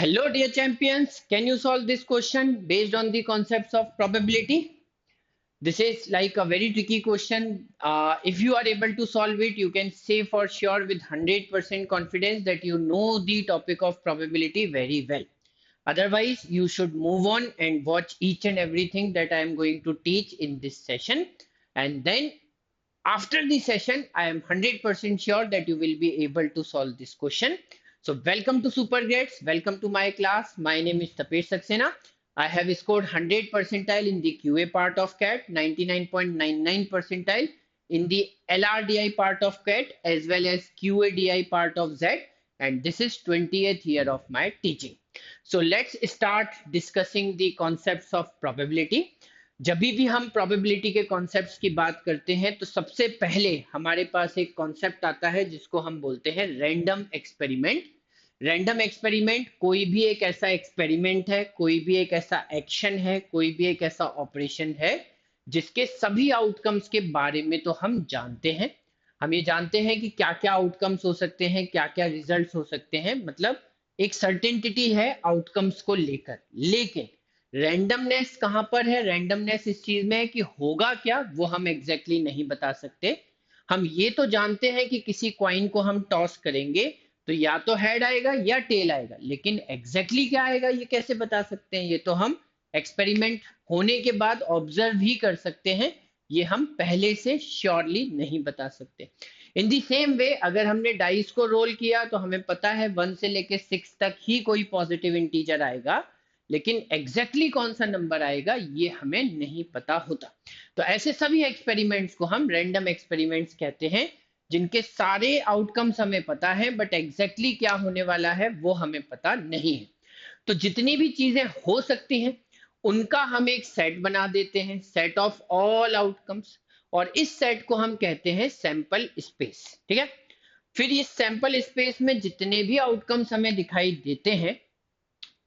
Hello, dear champions. Can you solve this question based on the concepts of probability? This is like a very tricky question. If you are able to solve it, you can say for sure with 100% confidence that you know the topic of probability very well. Otherwise, you should move on and watch each and everything that I am going to teach in this session. And then after the session, I am 100% sure that you will be able to solve this question. So welcome to Super Grades. Welcome to my class. My name is Tapesh Saxena. I have scored 100 percentile in the QA part of CAT, 99.99 percentile in the LRDI part of CAT, as well as QADI part of Z. And this is 20th year of my teaching. So let's start discussing the concepts of probability. जब भी हम probability के concepts की बात करते हैं तो सबसे पहले हमारे पास एक कॉन्सेप्ट आता है जिसको हम बोलते हैं रैंडम एक्सपेरिमेंट। रैंडम एक्सपेरिमेंट कोई भी एक ऐसा एक्सपेरिमेंट है, कोई भी एक ऐसा एक्शन है, कोई भी एक ऐसा ऑपरेशन है जिसके सभी आउटकम्स के बारे में तो हम जानते हैं। हम ये जानते हैं कि क्या क्या आउटकम्स हो सकते हैं, क्या क्या रिजल्ट्स हो सकते हैं, मतलब एक सर्टेनिटी है आउटकम्स को लेकर। लेकिन रैंडमनेस कहां पर है? रैंडमनेस इस चीज में है कि होगा क्या वो हम एग्जैक्टली नहीं बता सकते। हम ये तो जानते हैं कि किसी क्वाइन को हम टॉस करेंगे तो या तो हेड आएगा या टेल आएगा, लेकिन एग्जैक्टली क्या आएगा ये कैसे बता सकते हैं? ये तो हम एक्सपेरिमेंट होने के बाद ऑब्जर्व ही कर सकते हैं, ये हम पहले से श्योरली नहीं बता सकते। इन दी सेम वे अगर हमने डाइस को रोल किया तो हमें पता है 1 से लेके 6 तक ही कोई पॉजिटिव इंटीजर आएगा, लेकिन एग्जैक्टली कौन सा नंबर आएगा ये हमें नहीं पता होता। तो ऐसे सभी एक्सपेरिमेंट्स को हम रैंडम एक्सपेरिमेंट्स कहते हैं, जिनके सारे आउटकम्स हमें पता है बट एग्जैक्टली क्या होने वाला है वो हमें पता नहीं है। तो जितनी भी चीजें हो सकती हैं उनका हम एक सेट बना देते हैं, सेट ऑफ ऑल आउटकम्स, और इस सेट को हम कहते हैं सैंपल स्पेस। ठीक है, फिर इस सैंपल स्पेस में जितने भी आउटकम्स हमें दिखाई देते हैं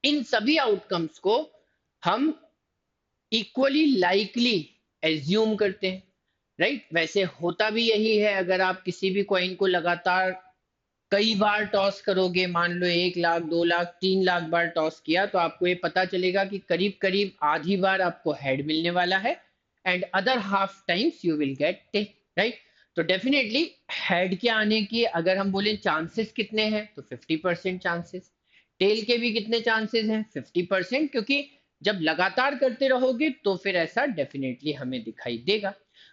इन सभी आउटकम्स को हम इक्वली लाइकली एज्यूम करते हैं, राइट? वैसे होता भी यही है। अगर आप किसी भी कॉइन को लगातार कई बार टॉस करोगे, मान लो 1 लाख 2 लाख 3 लाख बार टॉस किया, तो आपको ये पता चलेगा कि करीब करीब आधी बार आपको हेड मिलने वाला है and other half times you will get tail, right? तो डेफिनेटली हेड के आने की अगर हम बोले चांसेस कितने हैं तो 50% चांसेस। टेल के भी कितने चांसेस हैं? 50%, क्योंकि जब लगातार करते रहोगे तो फिर ऐसा डेफिनेटली हमें दिखाई देगा।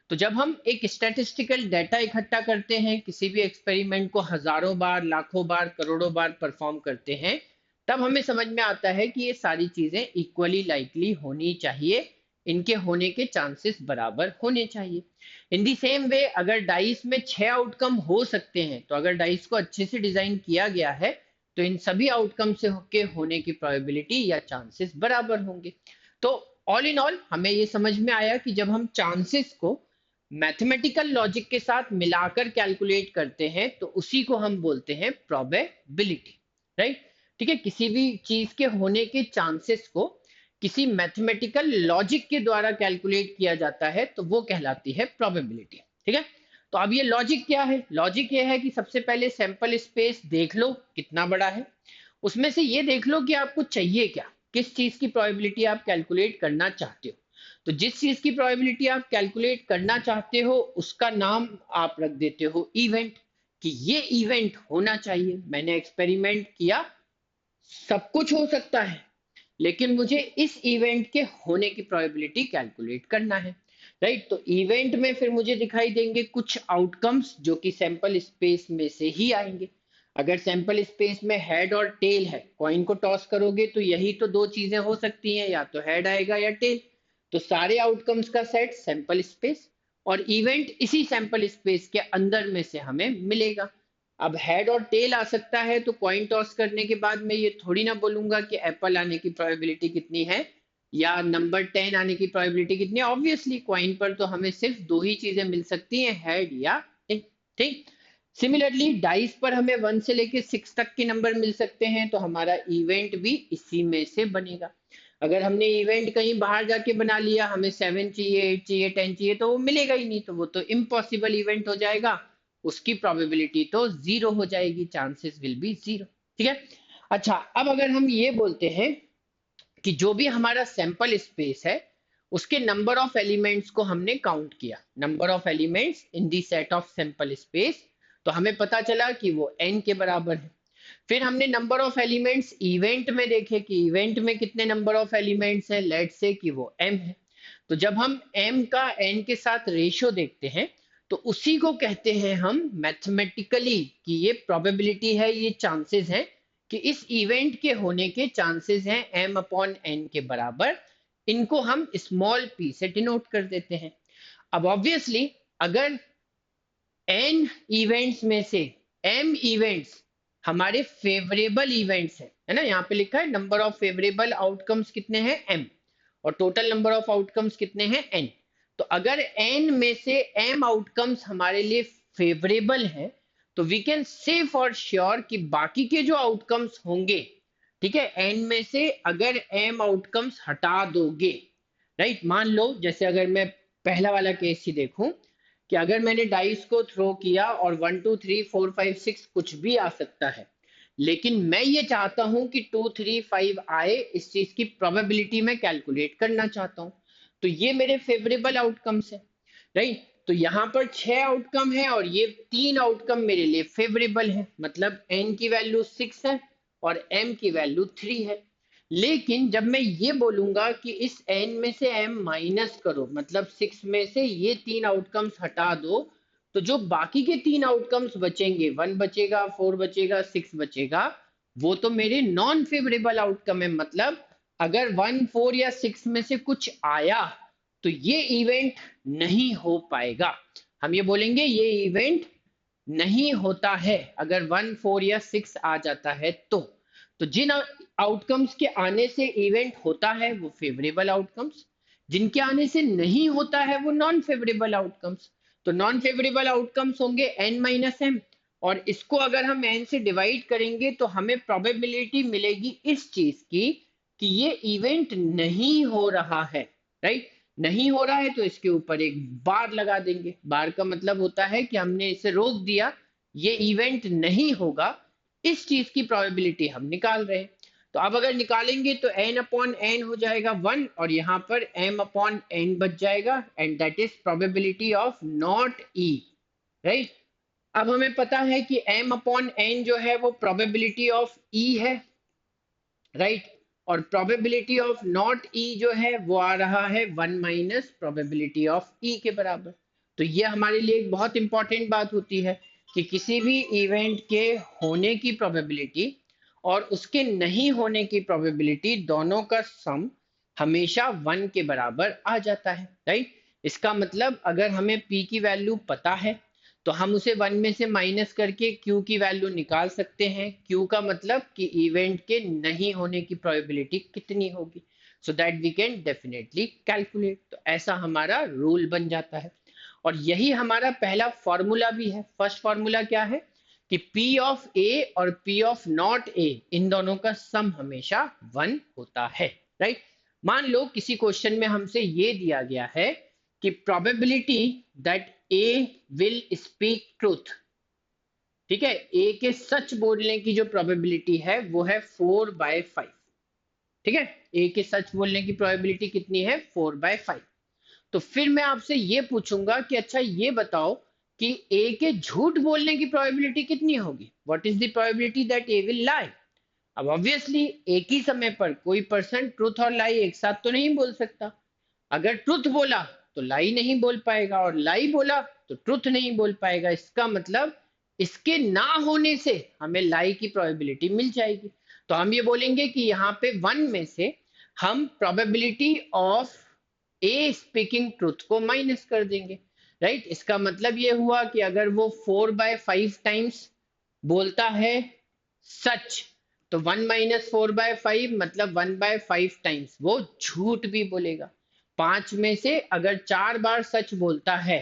तो जब हम एक स्टैटिस्टिकल डाटा इकट्ठा करते हैं, किसी भी एक्सपेरिमेंट को हजारों बार, लाखों बार, करोड़ों बार परफॉर्म करते हैं, तब हमें समझ में आता है कि ये सारी चीजें इक्वली लाइकली होनी चाहिए, इनके होने के चांसेस बराबर होने चाहिए। इन दी सेम वे अगर डाइस में 6 आउटकम हो सकते हैं, तो अगर डाइस को अच्छे से डिजाइन किया गया है तो इन सभी आउटकम से के होने की प्रोबेबिलिटी या चांसेस बराबर होंगे। तो ऑल इन ऑल हमें ये समझ में आया कि जब हम चांसेस को मैथमेटिकल लॉजिक के साथ मिलाकर कैलकुलेट करते हैं तो उसी को हम बोलते हैं प्रोबेबिलिटी, राइट? ठीक है, किसी भी चीज के होने के चांसेस को किसी मैथमेटिकल लॉजिक के द्वारा कैलकुलेट किया जाता है तो वो कहलाती है प्रोबेबिलिटी। ठीक है, तो अब ये लॉजिक क्या है? लॉजिक ये है कि सबसे पहले सैंपल स्पेस देख लो कितना बड़ा है, उसमें से ये देख लो कि आपको चाहिए क्या, किस चीज की प्रोबेबिलिटी आप कैलकुलेट करना चाहते हो। तो जिस चीज की प्रोबेबिलिटी आप कैलकुलेट करना चाहते हो उसका नाम आप रख देते हो इवेंट, कि ये इवेंट होना चाहिए। मैंने एक्सपेरिमेंट किया, सब कुछ हो सकता है, लेकिन मुझे इस इवेंट के होने की प्रोबेबिलिटी कैलकुलेट करना है, राइट? तो इवेंट में फिर मुझे दिखाई देंगे कुछ आउटकम्स जो कि सैंपल स्पेस में से ही आएंगे। अगर सैंपल स्पेस में हेड और टेल है, कॉइन को टॉस करोगे तो यही तो दो चीजें हो सकती हैं, या तो हेड आएगा या टेल। तो सारे आउटकम्स का सेट सैंपल स्पेस, और इवेंट इसी सैंपल स्पेस के अंदर में से हमें मिलेगा। अब हेड और टेल आ सकता है तो कॉइन टॉस करने के बाद मैं ये थोड़ी ना बोलूंगा कि एप्पल आने की प्रोबेबिलिटी कितनी है या नंबर 10 आने की प्रोबेबिलिटी कितनी है। ऑब्वियसली कॉइन पर तो हमें सिर्फ दो ही चीजें मिल सकती हैं, हेड या टेल। ठीक, सिमिलरली डाइस पर हमें 1 से लेके 6 तक के नंबर मिल सकते हैं, तो हमारा इवेंट भी इसी में से बनेगा। अगर हमने इवेंट कहीं बाहर जाके बना लिया, हमें 7 चाहिए, 8 चाहिए, 10 चाहिए, तो वो मिलेगा ही नहीं, तो वो तो इम्पॉसिबल इवेंट हो जाएगा, उसकी प्रोबेबिलिटी तो जीरो हो जाएगी, चांसेस विल बी जीरो। ठीक है, अच्छा, अब अगर हम ये बोलते हैं कि जो भी हमारा सैंपल स्पेस है उसके नंबर ऑफ एलिमेंट्स को हमने काउंट किया, number of elements in the set of sample space, तो हमें पता चला कि वो n के बराबर है। फिर हमने नंबर ऑफ एलिमेंट्स इवेंट में देखे कि इवेंट में कितने नंबर ऑफ एलिमेंट्स हैं, लेट से कि वो m है। तो जब हम m का n के साथ रेशियो देखते हैं तो उसी को कहते हैं हम मैथमेटिकली कि ये प्रोबेबिलिटी है, ये चांसेस हैं कि इस इवेंट के होने के चांसेस हैं m अपॉन n के बराबर। इनको हम स्मॉल p से डिनोट कर देते हैं। अब ऑब्वियसली अगर n इवेंट्स में से m इवेंट्स हमारे फेवरेबल इवेंट्स है ना, यहाँ पे लिखा है नंबर ऑफ फेवरेबल आउटकम्स कितने हैं m, और टोटल नंबर ऑफ आउटकम्स कितने हैं n। तो अगर n में से m आउटकम्स हमारे लिए फेवरेबल हैं तो we can say for sure कि बाकी के जो आउटकम्स होंगे, ठीक है, n में से अगर m आउटकम्स हटा दोगे, राइट, मान लो जैसे अगर मैं पहला वाला केस ही देखूं कि अगर मैंने डाइस को थ्रो किया और 1 2 3 4 5 6 कुछ भी आ सकता है, लेकिन मैं ये चाहता हूं कि 2 3 5 आए, इस चीज की प्रोबेबिलिटी मैं कैलकुलेट करना चाहता हूं, तो ये मेरे फेवरेबल आउटकम्स है, राइट। तो यहाँ पर 6 आउटकम है और ये 3 आउटकम मेरे लिए फेवरेबल है, मतलब n की वैल्यू 6 है और m की वैल्यू 3 है। लेकिन जब मैं ये बोलूंगा कि इस n में से m माइनस करो, मतलब 6 में से ये 3 आउटकम्स हटा दो, तो जो बाकी के 3 आउटकम्स बचेंगे, 1 बचेगा, 4 बचेगा, 6 बचेगा, वो तो मेरे नॉन फेवरेबल आउटकम है। मतलब अगर 1 4 या 6 में से कुछ आया तो ये इवेंट नहीं हो पाएगा। हम ये बोलेंगे ये इवेंट नहीं होता है अगर 1 4 या 6 आ जाता है तो जिन आउटकम्स के आने से इवेंट होता है वो फेवरेबल आउटकम्स, जिनके आने से नहीं होता है वो नॉन फेवरेबल आउटकम्स। तो नॉन फेवरेबल आउटकम्स होंगे n माइनस एम, और इसको अगर हम n से डिवाइड करेंगे तो हमें प्रोबेबिलिटी मिलेगी इस चीज की कि ये इवेंट नहीं हो रहा है, राइट। नहीं हो रहा है तो इसके ऊपर एक बार लगा देंगे, बार का मतलब होता है कि हमने इसे रोक दिया, ये इवेंट नहीं होगा, इस चीज की प्रोबेबिलिटी हम निकाल रहे हैं। तो अब अगर निकालेंगे तो n अपॉन n हो जाएगा 1 और यहाँ पर m अपॉन n बच जाएगा, and that is probability of not e, right. अब हमें पता है कि m अपॉन n जो है वो प्रोबेबिलिटी ऑफ e है, राइट, और प्रोबेबिलिटी ऑफ नॉट ई जो है वो आ रहा है 1 माइनस प्रोबेबिलिटी ऑफ ई के बराबर। तो ये हमारे लिए एक बहुत इंपॉर्टेंट बात होती है कि किसी भी इवेंट के होने की प्रोबेबिलिटी और उसके नहीं होने की प्रोबेबिलिटी दोनों का सम हमेशा 1 के बराबर आ जाता है, राइट। इसका मतलब अगर हमें p की वैल्यू पता है तो हम उसे 1 में से माइनस करके q की वैल्यू निकाल सकते हैं। q का मतलब कि इवेंट के नहीं होने की प्रोबेबिलिटी कितनी होगी, so that we can definitely calculate. तो ऐसा हमारा रूल बन जाता है, और यही हमारा पहला फॉर्मूला भी है। फर्स्ट फॉर्मूला क्या है कि p ऑफ a और p ऑफ नॉट a, इन दोनों का सम हमेशा 1 होता है, राइट। मान लो किसी क्वेश्चन में हमसे ये दिया गया है कि probability that A will speak truth, ठीक है, ए के सच बोलने की जो प्रोबेबिलिटी है वो है 4/5, ठीक है, ए के सच बोलने की प्रोबेबिलिटी कितनी है 4/5। तो फिर मैं आपसे ये पूछूंगा कि अच्छा ये बताओ कि ए के झूठ बोलने की प्रोबेबिलिटी कितनी होगी, what is the probability that A will lie. अब ऑब्वियसली एक ही समय पर कोई पर्सन ट्रूथ और लाई एक साथ तो नहीं बोल सकता। अगर ट्रुथ बोला तो लाई नहीं बोल पाएगा, और लाई बोला तो ट्रुथ नहीं बोल पाएगा। इसका मतलब इसके ना होने से हमें लाई की प्रोबेबिलिटी मिल जाएगी। तो हम ये बोलेंगे कि यहाँ पे 1 में से हम probability of A speaking truth को माइनस कर देंगे, राइट। इसका मतलब ये हुआ कि अगर वो 4/5 टाइम्स बोलता है सच, तो 1 माइनस 4/5 मतलब 1/5 टाइम्स वो झूठ भी बोलेगा। 5 में से अगर 4 बार सच बोलता है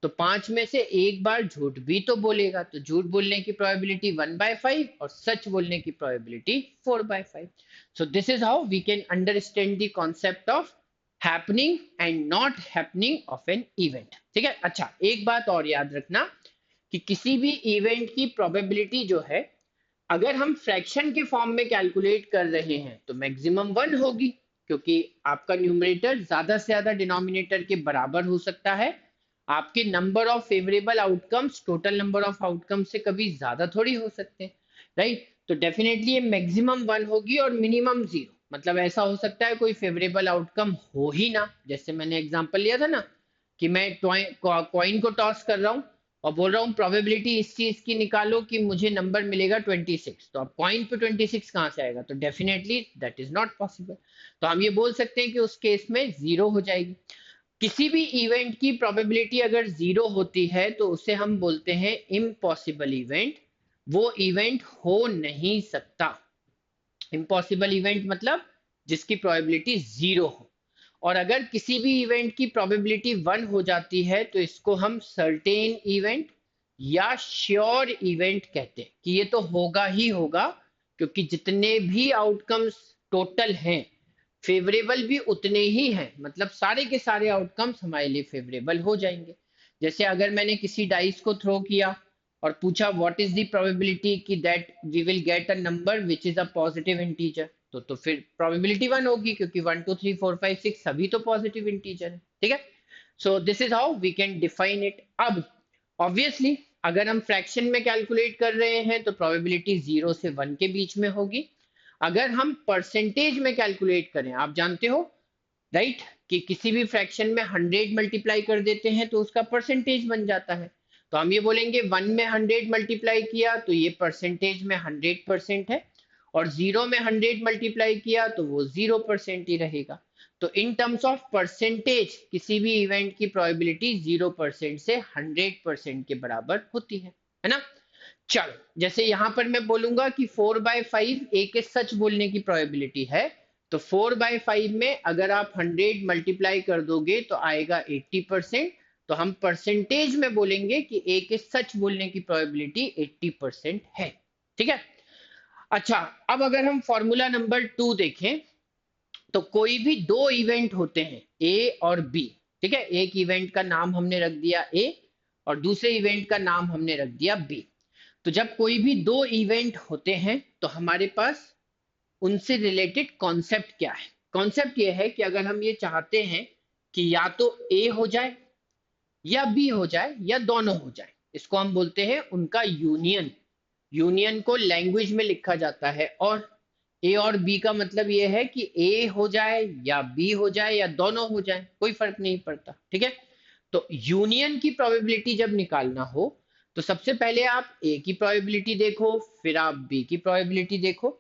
तो 5 में से एक बार झूठ भी तो बोलेगा, तो झूठ बोलने की प्रोबेबिलिटी 1/5 और सच बोलने की probability 4/5। So this is how we can understand the concept of happening and not happening of an event, ठीक है। अच्छा, एक बात और याद रखना कि किसी भी इवेंट की प्रोबेबिलिटी जो है अगर हम फ्रैक्शन के फॉर्म में कैलकुलेट कर रहे हैं तो मैक्सिमम 1 होगी, क्योंकि आपका न्यूमरेटर ज्यादा से ज्यादा डिनोमिनेटर के बराबर हो सकता है। आपके number of favourable outcomes total number of outcomes से कभी ज्यादा थोड़ी हो सकते हैं, राइट। तो डेफिनेटली ये मैक्सिमम 1 होगी और मिनिमम 0। मतलब ऐसा हो सकता है कोई फेवरेबल आउटकम हो ही ना, जैसे मैंने एग्जांपल लिया था ना कि मैं कॉइन को टॉस कर रहा हूँ और बोल रहा हूँ प्रोबेबिलिटी इस चीज की निकालो कि मुझे नंबर मिलेगा 26। तो अब कॉइन पे 26 कहाँ से आएगा, तो definitely that is not possible. तो हम ये बोल सकते हैं कि उस केस में 0 हो जाएगी। किसी भी इवेंट की प्रोबेबिलिटी अगर 0 होती है तो उसे हम बोलते हैं इम्पॉसिबल इवेंट। वो इवेंट हो नहीं सकता। इम्पॉसिबल इवेंट मतलब जिसकी प्रोबेबिलिटी 0 हो। और अगर किसी भी इवेंट की प्रोबेबिलिटी 1 हो जाती है तो इसको हम सर्टेन इवेंट या श्योर इवेंट कहते हैं कि ये तो होगा ही होगा, क्योंकि जितने भी आउटकम्स टोटल हैं फेवरेबल भी उतने ही हैं। मतलब सारे के सारे आउटकम्स हमारे लिए फेवरेबल हो जाएंगे। जैसे अगर मैंने किसी डाइस को थ्रो किया और पूछा व्हाट इज द प्रोबेबिलिटी कि that we will get a number which is a positive integer, तो फिर प्रोबेबिलिटी 1 होगी, क्योंकि 1 2 3 4 5 6 सभी तो पॉजिटिव इंटीजर है, ठीक है। So this is how we can define it. अब ऑब्वियसली अगर हम फ्रैक्शन में कैलकुलेट कर रहे हैं तो प्रोबेबिलिटी 0 से 1 के बीच में होगी। अगर हम परसेंटेज में कैलकुलेट करें, आप जानते हो राइट कि किसी भी फ्रैक्शन में 100 मल्टीप्लाई कर देते हैं तो उसका परसेंटेज बन जाता है। तो हम ये बोलेंगे 1 में 100 मल्टीप्लाई किया तो ये परसेंटेज में 100% है, और 0 में 100 मल्टीप्लाई किया तो वो 0% ही रहेगा। तो इन टर्म्स ऑफ परसेंटेज किसी भी इवेंट की प्रोबेबिलिटी 0% से 100% के बराबर होती है ना। चलो, जैसे यहां पर मैं बोलूंगा कि 4/5 ए के सच बोलने की प्रोबेबिलिटी है, तो 4/5 में अगर आप 100 मल्टीप्लाई कर दोगे तो आएगा 80%। तो हम परसेंटेज में बोलेंगे कि ए के सच बोलने की प्रोबेबिलिटी 80% है, ठीक है। अच्छा, अब अगर हम फॉर्मूला नंबर 2 देखें तो कोई भी दो इवेंट होते हैं ए और बी, ठीक है। एक इवेंट का नाम हमने रख दिया ए और दूसरे इवेंट का नाम हमने रख दिया बी। तो जब कोई भी दो इवेंट होते हैं तो हमारे पास उनसे रिलेटेड कॉन्सेप्ट क्या है। कॉन्सेप्ट ये है कि अगर हम ये चाहते हैं कि या तो ए हो जाए या बी हो जाए या दोनों हो जाए, इसको हम बोलते हैं उनका यूनियन। यूनियन को लैंग्वेज में लिखा जाता है, और ए और बी का मतलब ये है कि ए हो जाए या बी हो जाए या दोनों हो जाए, कोई फर्क नहीं पड़ता, ठीक है। तो यूनियन की प्रोबेबिलिटी जब निकालना हो तो सबसे पहले आप ए की प्रोबेबिलिटी देखो, फिर आप बी की प्रोबेबिलिटी देखो,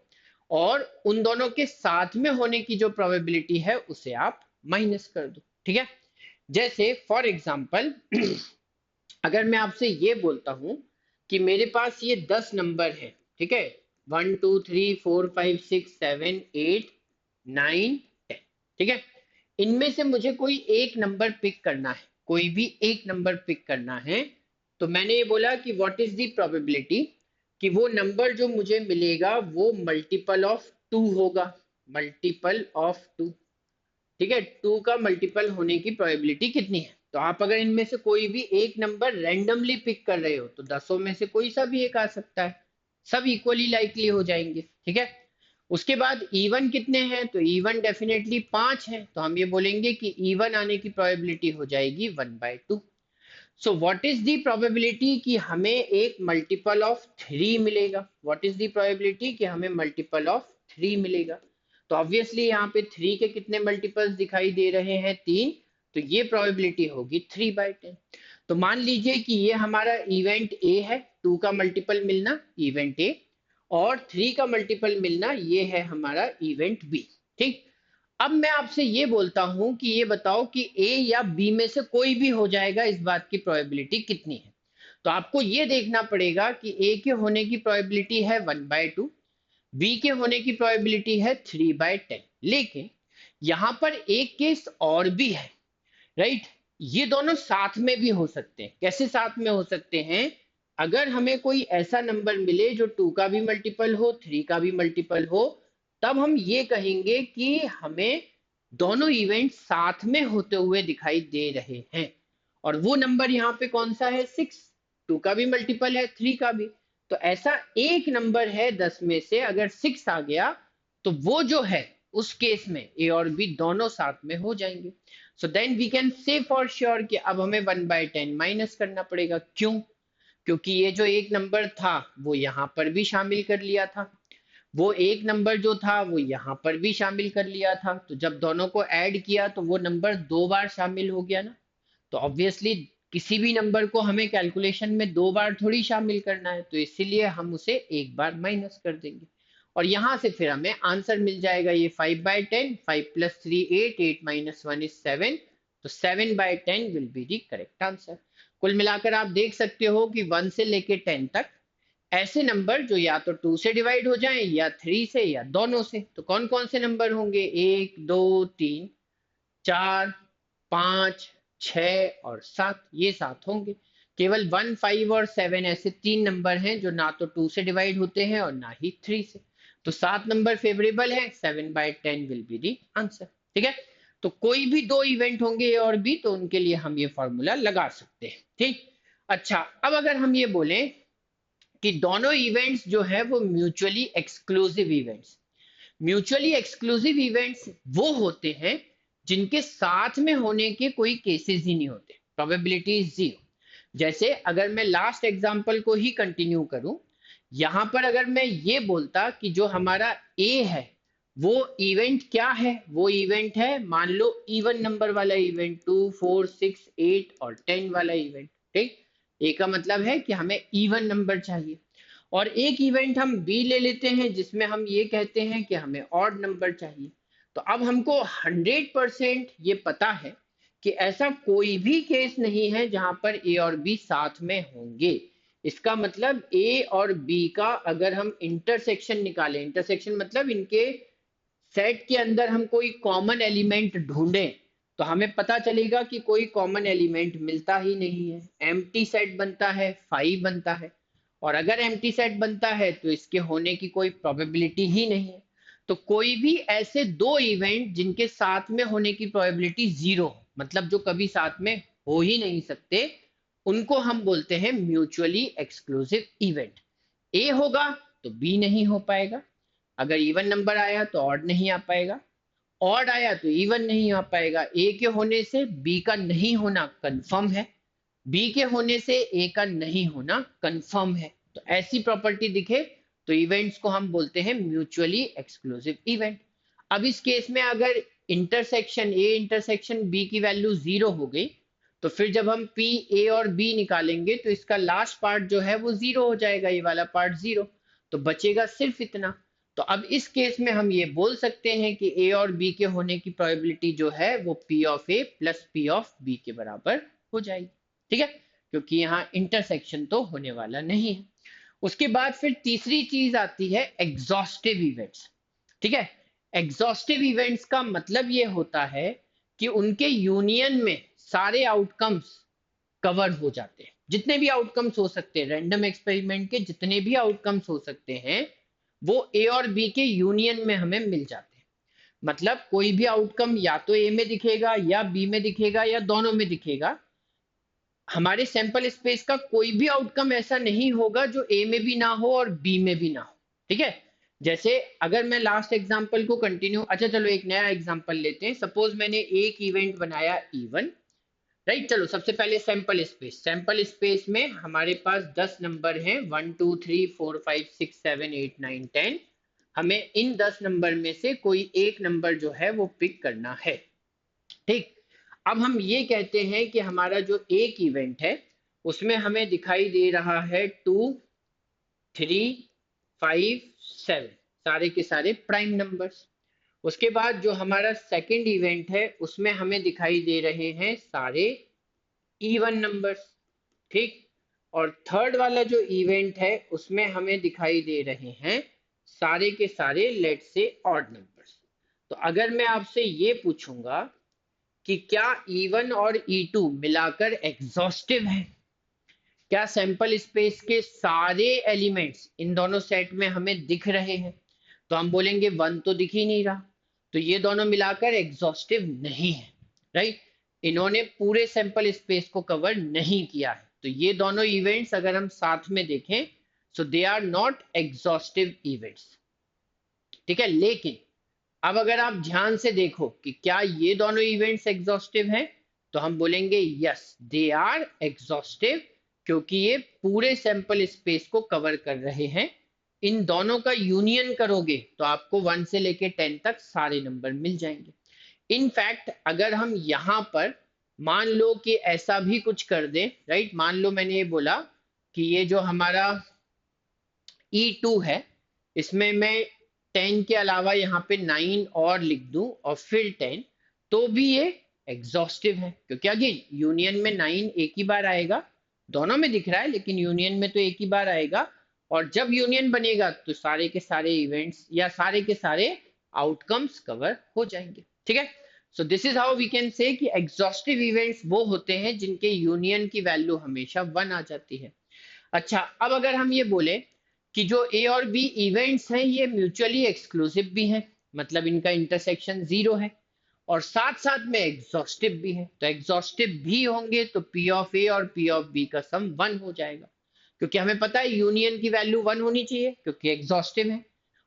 और उन दोनों के साथ में होने की जो प्रोबेबिलिटी है उसे आप माइनस कर दो, ठीक है। जैसे फॉर एग्जांपल अगर मैं आपसे ये बोलता हूं कि मेरे पास ये 10 नंबर है, ठीक है, 1 2 3 4 5 6 7 8 9 10, ठीक है। इनमें से मुझे कोई एक नंबर पिक करना है, कोई भी एक नंबर पिक करना है। तो मैंने ये बोला कि व्हाट इज द प्रोबेबिलिटी कि वो नंबर जो मुझे मिलेगा वो मल्टीपल ऑफ 2 होगा। मल्टीपल ऑफ 2, ठीक है। 2 का मल्टीपल होने की प्रोबेबिलिटी कितनी है। तो आप अगर इनमें से कोई भी एक नंबर रैंडमली पिक कर रहे हो तो दसों में से कोई सा भी एक आ सकता है, सब इक्वली लाइकली हो जाएंगे, ठीक है। उसके बाद इवन कितने हैं, तो इवन डेफिनेटली 5 है, तो हम ये बोलेंगे कि इवन आने की प्रोबेबिलिटी हो जाएगी 1/2। So what is the probability कि हमें एक मल्टीपल ऑफ 3 मिलेगा। व्हाट इज द प्रोबेबिलिटी कि हमें मल्टीपल ऑफ 3 मिलेगा। तो ऑब्वियसली यहाँ पे 3 के कितने मल्टीपल्स दिखाई दे रहे हैं, 3। तो ये प्रोबेबिलिटी होगी 3/10। तो मान लीजिए कि ये हमारा इवेंट ए है, 2 का मल्टीपल मिलना इवेंट ए, और 3 का मल्टीपल मिलना ये है हमारा इवेंट बी, ठीक। अब मैं आपसे ये बोलता हूं कि ये बताओ कि ए या बी में से कोई भी हो जाएगा, इस बात की प्रोबेबिलिटी कितनी है। तो आपको ये देखना पड़ेगा कि ए के होने की प्रोबेबिलिटी है 1/2, बी के होने की प्रोबेबिलिटी है 3/10। लेकिन यहां पर एक केस और भी है, राइट। ये दोनों साथ में भी हो सकते हैं। कैसे साथ में हो सकते हैं, अगर हमें कोई ऐसा नंबर मिले जो 2 का भी मल्टीपल हो 3 का भी मल्टीपल हो, तब हम ये कहेंगे कि हमें दोनों इवेंट साथ में होते हुए दिखाई दे रहे हैं। और वो नंबर यहाँ पे कौन सा है, 6। 2 का भी मल्टीपल है 3 का भी, तो ऐसा एक नंबर है 10 में से अगर 6 आ गया तो वो जो है उस केस में ए और बी दोनों साथ में हो जाएंगे। So then we can say for sure कि अब हमें 1/10 माइनस करना पड़ेगा। क्यों? क्योंकि ये जो एक नंबर था वो यहाँ पर भी शामिल कर लिया था, वो एक नंबर जो था वो यहाँ पर भी शामिल कर लिया था, तो जब दोनों को ऐड किया तो वो नंबर 2 बार शामिल हो गया ना। तो ऑब्वियसली किसी भी नंबर को हमें कैलकुलेशन में 2 बार थोड़ी शामिल करना है, तो इसीलिए हम उसे एक बार माइनस कर देंगे और यहाँ से फिर हमें आंसर मिल जाएगा। ये 5/10, 5 + 3 8, 8 - 1 is 7, तो 7/10 will be the correct answer. कुल मिलाकर आप देख सकते हो कि 1 से लेके 10 तक ऐसे नंबर जो या तो 2 से डिवाइड हो जाएं या 3 से या दोनों से। तो कौन कौन से नंबर होंगे? 1 2 3 4 5 6 और 7, ये 7 होंगे। केवल 1 5 और 7 ऐसे 3 नंबर हैं जो ना तो 2 से डिवाइड होते हैं और ना ही 3 से। तो 7 नंबर फेवरेबल है, 7/10 विल बी दी आंसर। ठीक है, तो कोई भी दो इवेंट होंगे ए और बी तो उनके लिए हम ये फॉर्मूला लगा सकते हैं। ठीक, अच्छा अब अगर हम ये बोलें कि दोनों इवेंट्स जो है वो mutually exclusive events. Mutually exclusive events वो होते हैं जिनके साथ में होने के कोई केसेस ही नहीं होते, प्रोबेबिलिटी इज 0। जैसे अगर मैं लास्ट एग्जांपल को ही कंटिन्यू करूं, यहां पर अगर मैं ये बोलता कि जो हमारा ए है वो इवेंट क्या है, वो इवेंट है मान लो इवन नंबर वाला इवेंट, 2 4 6 8 और 10 वाला इवेंट। ठीक, ए का मतलब है कि हमें इवन नंबर चाहिए। और एक इवेंट हम बी ले लेते हैं जिसमें हम ये कहते हैं कि हमें ऑड नंबर चाहिए। तो अब हमको 100% ये पता है कि ऐसा कोई भी केस नहीं है जहां पर ए और बी साथ में होंगे। इसका मतलब ए और बी का अगर हम इंटरसेक्शन निकालें, इंटरसेक्शन मतलब इनके सेट के अंदर हम कोई कॉमन एलिमेंट ढूंढें, तो हमें पता चलेगा कि कोई कॉमन एलिमेंट मिलता ही नहीं है। एम्प्टी सेट बनता है, 5 बनता है, और अगर एम्प्टी सेट बनता है तो इसके होने की कोई प्रोबेबिलिटी ही नहीं है। तो कोई भी ऐसे दो इवेंट जिनके साथ में होने की प्रोबेबिलिटी 0, मतलब जो कभी साथ में हो ही नहीं सकते, उनको हम बोलते हैं म्यूचुअली एक्सक्लूसिव इवेंट। ए होगा तो बी नहीं हो पाएगा, अगर इवन नंबर आया तो ऑड नहीं आ पाएगा, ऑड आया तो इवन नहीं आ पाएगा। ए के होने से बी का नहीं होना कंफर्म है, बी के होने से ए का नहीं होना कंफर्म है। तो ऐसी प्रॉपर्टी दिखे तो इवेंट्स को हम बोलते हैं म्यूचुअली एक्सक्लूसिव इवेंट। अब इस केस में अगर इंटरसेक्शन ए इंटरसेक्शन बी की वैल्यू 0 हो गई, तो फिर जब हम पी ए और बी निकालेंगे तो इसका लास्ट पार्ट जो है वो 0 हो जाएगा, ये वाला पार्ट 0, तो बचेगा सिर्फ इतना। तो अब इस केस में हम ये बोल सकते हैं कि ए और बी के होने की प्रोबेबिलिटी जो है वो P of A plus P of B के बराबर हो जाएगी। ठीक है, क्योंकि यहाँ इंटरसेक्शन तो होने वाला नहीं है। उसके बाद फिर तीसरी चीज आती है एग्जॉस्टिव इवेंट्स। ठीक है, एग्जॉस्टिव इवेंट्स का मतलब ये होता है कि उनके यूनियन में सारे आउटकम्स कवर हो जाते हैं। जितने भी आउटकम्स हो सकते हैं, रैंडम एक्सपेरिमेंट के जितने भी आउटकम्स हो सकते हैं वो ए और बी के यूनियन में हमें मिल जाते हैं। मतलब कोई भी आउटकम या तो ए में दिखेगा या बी में दिखेगा या दोनों में दिखेगा। हमारे सैंपल स्पेस का कोई भी आउटकम ऐसा नहीं होगा जो ए में भी ना हो और बी में भी ना हो। ठीक है, जैसे अगर मैं लास्ट एग्जांपल को कंटिन्यू, अच्छा चलो एक नया एग्जांपल लेते हैं। सपोज मैंने एक इवेंट बनाया इवन, राइट। चलो सबसे पहले सैंपल स्पेस, सैंपल स्पेस में हमारे पास 10 नंबर हैं, 1 2 3 4 5 6 7 8 9 10। हमें इन 10 नंबर में से कोई एक नंबर जो है वो पिक करना है। ठीक, अब हम ये कहते हैं कि हमारा जो एक इवेंट है उसमें हमें दिखाई दे रहा है 2 3 5 7, सारे के सारे प्राइम नंबर्स। उसके बाद जो हमारा सेकंड इवेंट है उसमें हमें दिखाई दे रहे हैं सारे इवन नंबर्स। ठीक, और थर्ड वाला जो इवेंट है उसमें हमें दिखाई दे रहे हैं सारे के सारे लेट से ऑड नंबर्स। तो अगर मैं आपसे ये पूछूंगा कि क्या E1 और E2 मिलाकर एग्जॉस्टिव है, क्या सैंपल स्पेस के सारे एलिमेंट्स इन दोनों सेट में हमें दिख रहे हैं, तो हम बोलेंगे 1 तो दिख ही नहीं रहा, तो ये दोनों मिलाकर एग्जॉस्टिव नहीं है। राइट, इन्होंने पूरे सैंपल स्पेस को कवर नहीं किया है। तो ये दोनों इवेंट्स अगर हम साथ में देखें, so they are not exhaustive events. ठीक है, लेकिन अब अगर आप ध्यान से देखो कि क्या ये दोनों इवेंट्स एग्जॉस्टिव हैं, तो हम बोलेंगे यस दे आर एग्जॉस्टिव, क्योंकि ये पूरे सैंपल स्पेस को कवर कर रहे हैं। इन दोनों का यूनियन करोगे तो आपको 1 से लेके 10 तक सारे नंबर मिल जाएंगे। इनफैक्ट अगर हम यहाँ पर मान लो कि ऐसा भी कुछ कर दें, राइट, मान लो मैंने ये बोला कि ये जो हमारा E2 है, इसमें मैं 10 के अलावा यहाँ पे 9 और लिख दूं और फिर 10, तो भी ये एग्जॉस्टिव है, क्योंकि अगेन यूनियन में 9 एक ही बार आएगा, दोनों में दिख रहा है लेकिन यूनियन में तो एक ही बार आएगा, और जब यूनियन बनेगा तो सारे के सारे इवेंट्स या सारे के सारे आउटकम्स कवर हो जाएंगे। ठीक है, so this is how we can say कि एग्जॉस्टिव इवेंट्स वो होते हैं जिनके यूनियन की वैल्यू हमेशा 1 आ जाती है। अच्छा, अब अगर हम ये बोले कि जो ए और बी इवेंट्स हैं ये म्यूचुअली एक्सक्लूसिव भी हैं, मतलब इनका इंटरसेक्शन 0 है, और साथ साथ में एग्जॉस्टिव भी है, तो एग्जॉस्टिव भी होंगे तो पी ऑफ ए और पी ऑफ बी का सम 1 हो जाएगा, क्योंकि हमें पता है यूनियन की वैल्यू 1 होनी चाहिए क्योंकि एग्जॉस्टिव है,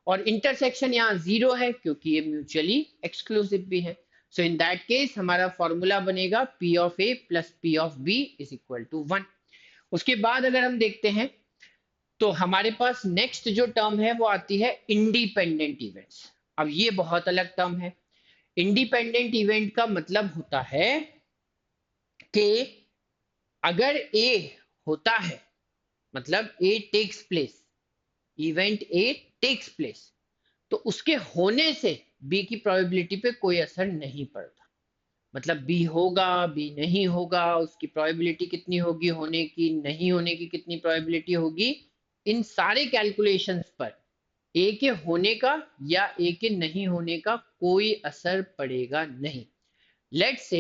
और इंटरसेक्शन यहाँ 0 है क्योंकि ये म्यूचुअली एक्सक्लूसिव भी है। सो इन दैट केस हमारा फॉर्मूला बनेगा P of A plus P of B is equal to 1। उसके बाद अगर हम देखते हैं तो हमारे पास नेक्स्ट जो टर्म है वो आती है इंडिपेंडेंट इवेंट्स। अब ये बहुत अलग टर्म है। इंडिपेंडेंट इवेंट का मतलब होता है कि अगर ए होता है, मतलब A takes place, event A takes place, तो उसके होने से बी की प्रोबेबिलिटी पे कोई असर नहीं पड़ता। मतलब बी होगा, बी नहीं होगा, उसकी प्रोबेबिलिटी कितनी होगी होने की, नहीं होने की कितनी प्रोबेबिलिटी होगी, इन सारे कैलकुलेशंस पर ए के होने का या ए के नहीं होने का कोई असर पड़ेगा नहीं। लेट्स से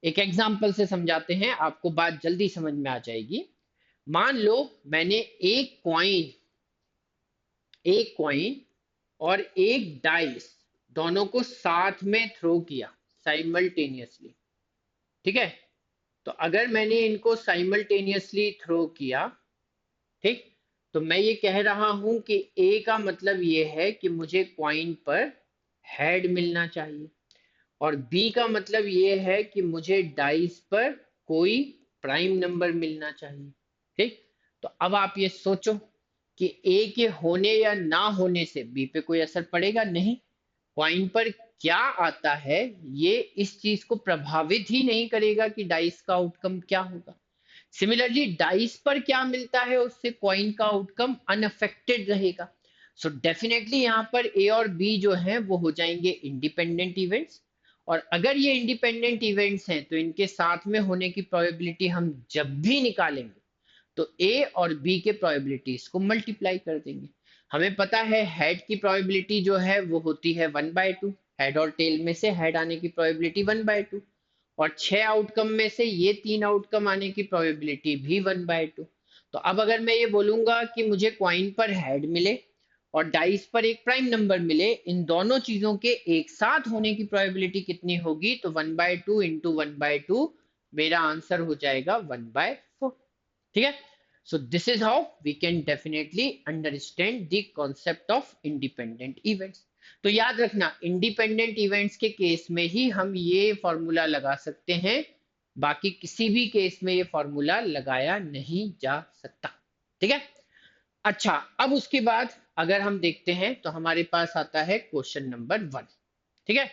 एक एग्जांपल से समझाते हैं, आपको बात जल्दी समझ में आ जाएगी। मान लो मैंने एक कॉइन और एक डाइस दोनों को साथ में थ्रो किया साइमल्टेनियसली। ठीक है, तो अगर मैंने इनको साइमल्टेनियसली थ्रो किया, ठीक, तो मैं ये कह रहा हूं कि ए का मतलब ये है कि मुझे कॉइन पर हेड मिलना चाहिए, और बी का मतलब ये है कि मुझे डाइस पर कोई प्राइम नंबर मिलना चाहिए। ठीक, तो अब आप ये सोचो कि ए के होने या ना होने से बी पे कोई असर पड़ेगा नहीं। कॉइन पर क्या आता है ये इस चीज को प्रभावित ही नहीं करेगा कि डाइस का आउटकम क्या होगा। सिमिलरली डाइस पर क्या मिलता है उससे कॉइन का आउटकम अनअफेक्टेड रहेगा। सो डेफिनेटली यहाँ पर ए और बी जो हैं वो हो जाएंगे इंडिपेंडेंट इवेंट्स, और अगर ये इंडिपेंडेंट इवेंट्स हैं तो इनके साथ में होने की प्रोबेबिलिटी हम जब भी निकालेंगे तो ए और बी के प्रोबेबिलिटीज को मल्टीप्लाई कर देंगे। हमें पता है हेड की प्रोबेबिलिटी जो है वो होती है 1/2, हेड और टेल में से हेड आने की प्रोबेबिलिटी 1/2, और 6 आउटकम में से ये 3 आउटकम आने की प्रोबेबिलिटी भी 1/2। तो अब अगर मैं ये बोलूंगा कि मुझे क्वाइन पर हेड मिले और डाइस पर एक प्राइम नंबर मिले, इन दोनों चीजों के एक साथ होने की प्रोबेबिलिटी कितनी होगी, तो 1/2 इंटू 1/2, मेरा आंसर हो जाएगा 1/4। ठीक है, so this is how we can definitely understand the concept of independent events. तो याद रखना इंडिपेंडेंट इवेंट्स के केस में ही हम ये फॉर्मूला लगा सकते हैं, बाकी किसी भी केस में ये फॉर्मूला लगाया नहीं जा सकता। ठीक है, अच्छा, अब उसके बाद अगर हम देखते हैं तो हमारे पास आता है क्वेश्चन नंबर 1। ठीक है,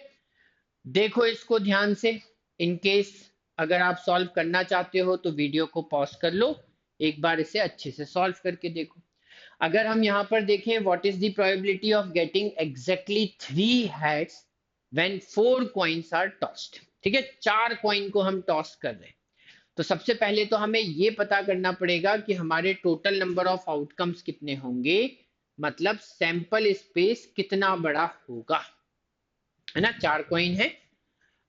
देखो इसको ध्यान से, इन केस अगर आप सॉल्व करना चाहते हो तो वीडियो को पॉज कर लो, एक बार इसे अच्छे से सॉल्व करके देखो। अगर हम यहाँ पर देखें what is the probability of getting exactly 3 heads when 4 coins are tossed. ठीक है, 4 कॉइन को हम टॉस कर रहे हैं, तो सबसे पहले तो हमें ये पता करना पड़ेगा कि हमारे टोटल नंबर ऑफ आउटकम्स कितने होंगे, मतलब सैंपल स्पेस कितना बड़ा होगा, है ना। 4 कॉइन है,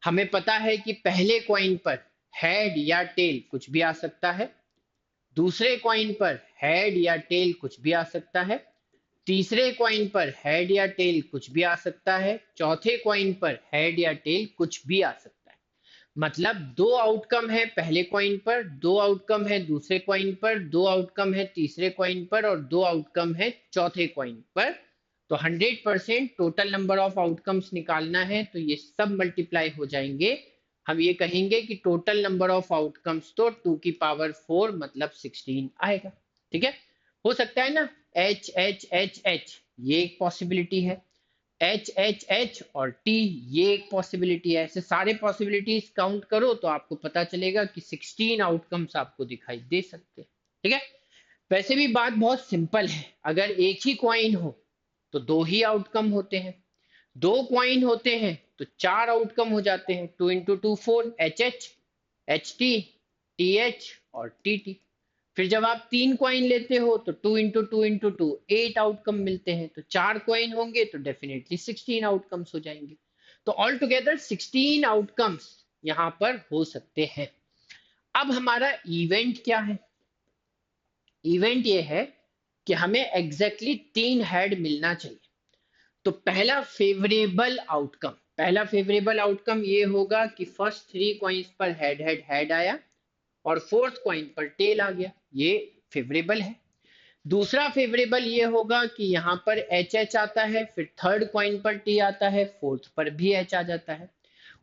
हमें पता है कि पहले कॉइन पर हेड या टेल कुछ भी आ सकता है, दूसरे कॉइन पर हेड या टेल कुछ भी आ सकता है, तीसरे कॉइन पर हेड या टेल कुछ भी आ सकता है, चौथे कॉइन पर हेड या टेल कुछ भी आ सकता है। मतलब दो आउटकम है पहले कॉइन पर, दो आउटकम है दूसरे कॉइन पर, दो आउटकम है तीसरे कॉइन पर और दो आउटकम है चौथे कॉइन पर। तो 100% टोटल नंबर ऑफ आउटकम्स निकालना है, तो ये सब मल्टीप्लाई हो जाएंगे। हम ये कहेंगे कि टोटल नंबर ऑफ आउटकम्स तो 2 की पावर 4 मतलब 16 आएगा। ठीक है, हो सकता है ना, एच एच एच एच ये एक पॉसिबिलिटी है, एच एच एच और टी ये एक पॉसिबिलिटी है। ऐसे सारे पॉसिबिलिटीज काउंट करो तो आपको पता चलेगा कि 16 आउटकम्स आपको दिखाई दे सकते हैं। ठीक है, वैसे भी बात बहुत सिंपल है, अगर एक ही क्वाइन हो तो दो ही आउटकम होते हैं, दो क्वाइन होते हैं तो चार आउटकम हो जाते हैं। 2 into 2 4, H H, H T, T H और टी टी। फिर जब आप तीन क्वाइन लेते हो तो 2 इंटू 2 8 आउटकम मिलते हैं, तो चार क्वाइन होंगे तो डेफिनेटली 16 आउटकम्स हो जाएंगे। तो ऑल टुगेदर 16 आउटकम्स यहाँ पर हो सकते हैं। अब हमारा इवेंट क्या है? इवेंट ये है कि हमें एग्जैक्टली तीन हेड मिलना चाहिए। तो पहला फेवरेबल आउटकम ये होगा कि फर्स्ट थ्री कॉइन्स पर हेड हेड हेड आया और फोर्थ कॉइन पर टेल आ गया, ये फेवरेबल है। दूसरा फेवरेबल ये होगा कि यहाँ पर एच एच आता है, फिर थर्ड कॉइन पर टी आता है, फोर्थ पर भी एच आ जाता है।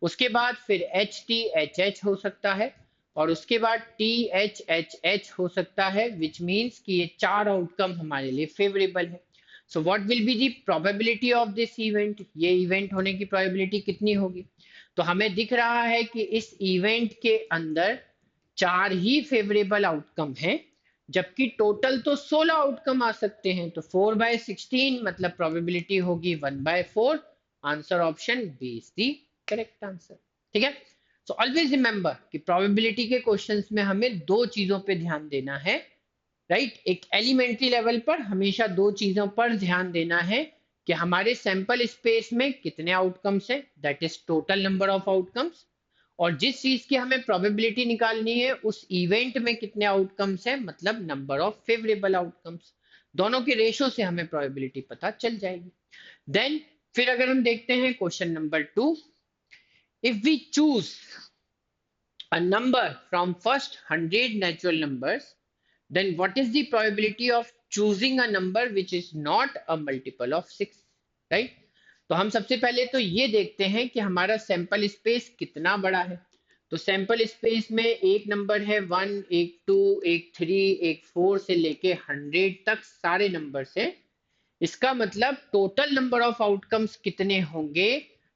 उसके बाद फिर एच टी एच एच हो सकता है और उसके बाद टी एच एच हो सकता है, विच मीन्स कि ये चार आउटकम हमारे लिए फेवरेबल है। So what will be the probability of this event? ये इवेंट होने की प्रोबेबिलिटी कितनी होगी? तो हमें दिख रहा है कि इस इवेंट के अंदर चार ही फेवरेबल आउटकम हैं, जबकि टोटल तो 16 आउटकम आ सकते हैं। तो 4/16 मतलब प्रोबेबिलिटी होगी 1/4। Answer option B is the correct answer. ठीक है, सो ऑलवेज रिमेंबर कि प्रोबेबिलिटी के क्वेश्चंस में हमें दो चीजों पे ध्यान देना है, राइट? एक एलिमेंट्री लेवल पर हमेशा दो चीजों पर ध्यान देना है कि हमारे सैंपल स्पेस में कितने आउटकम्स हैं, that is total number of outcomes, और जिस चीज की हमें प्रोबेबिलिटी निकालनी है उस इवेंट में कितने आउटकम्स हैं, मतलब नंबर ऑफ फेवरेबल आउटकम्स। दोनों के रेशो से हमें प्रोबेबिलिटी पता चल जाएगी। देन फिर अगर हम देखते हैं question number 2, if we choose a number from first 100 natural numbers, then what is the probability of choosing a number which is not a multiple of 6? Right? तो हम सबसे पहले तो ये देखते हैं कि हमारा सैंपल स्पेस कितना बड़ा है। तो सैंपल स्पेस में एक नंबर है 1, एक 2, एक 3, एक 4 से लेके 100 तक सारे नंबर्स हैं। इसका मतलब टोटल नंबर ऑफ आउटकम्स कितने होंगे?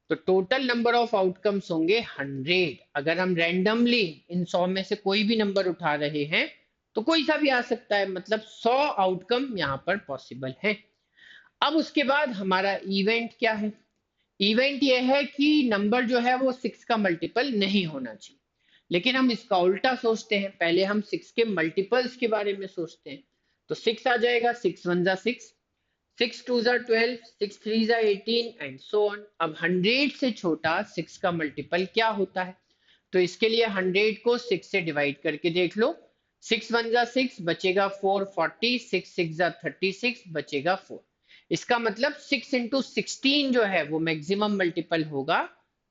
तो टोटल नंबर ऑफ आउटकम्स होंगे 100। अगर हम रैंडमली इन 100 में से कोई भी नंबर उठा रहे हैं तो कोई सा भी आ सकता है, मतलब 100 आउटकम यहाँ पर पॉसिबल है। अब उसके बाद हमारा इवेंट क्या है? इवेंट ये है कि नंबर जो है वो 6 का मल्टीपल नहीं होना चाहिए। लेकिन हम इसका उल्टा सोचते हैं, पहले हम 6 के मल्टीपल्स के बारे में सोचते हैं। तो 6 आ जाएगा, 6 1 जा 6, 6 2 जा 12, 6 3 जा 18 एंड सो ऑन। अब 100 से छोटा 6 का मल्टीपल क्या होता है? तो इसके लिए 100 को 6 से डिवाइड करके देख लो। 6 1 जा 6 बचेगा 4 40, 6 6 जा 36 बचेगा 4। इसका मतलब 6 इंटू 16 जो है वो मैक्सिमम मल्टीपल होगा।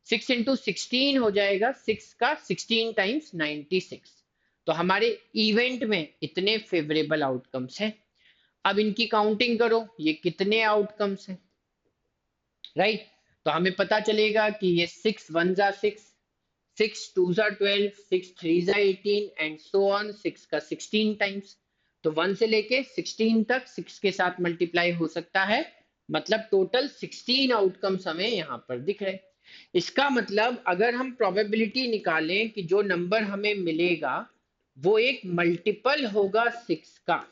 6 इंटू 16 हो जाएगा 6 का 16 टाइम्स 96। तो हमारे इवेंट में इतने फेवरेबल आउटकम्स हैं। अब इनकी काउंटिंग करो, ये कितने आउटकम्स हैं, राइट? तो हमें पता चलेगा कि ये 6 1 जा 6, 6 2 जा 12, 6 3 जा 18 एंड सो ऑन, 6 का 16 टाइम्स। तो 1 से लेके 16 तक 6 के साथ मल्टीप्लाई हो सकता है, मतलब टोटल 16 आउटकम्स हमें यहाँ पर दिख रहे। इसका मतलब अगर हम प्रोबेबिलिटी निकालें कि जो नंबर हमें मिलेगा वो एक मल्टीपल होगा 6 का।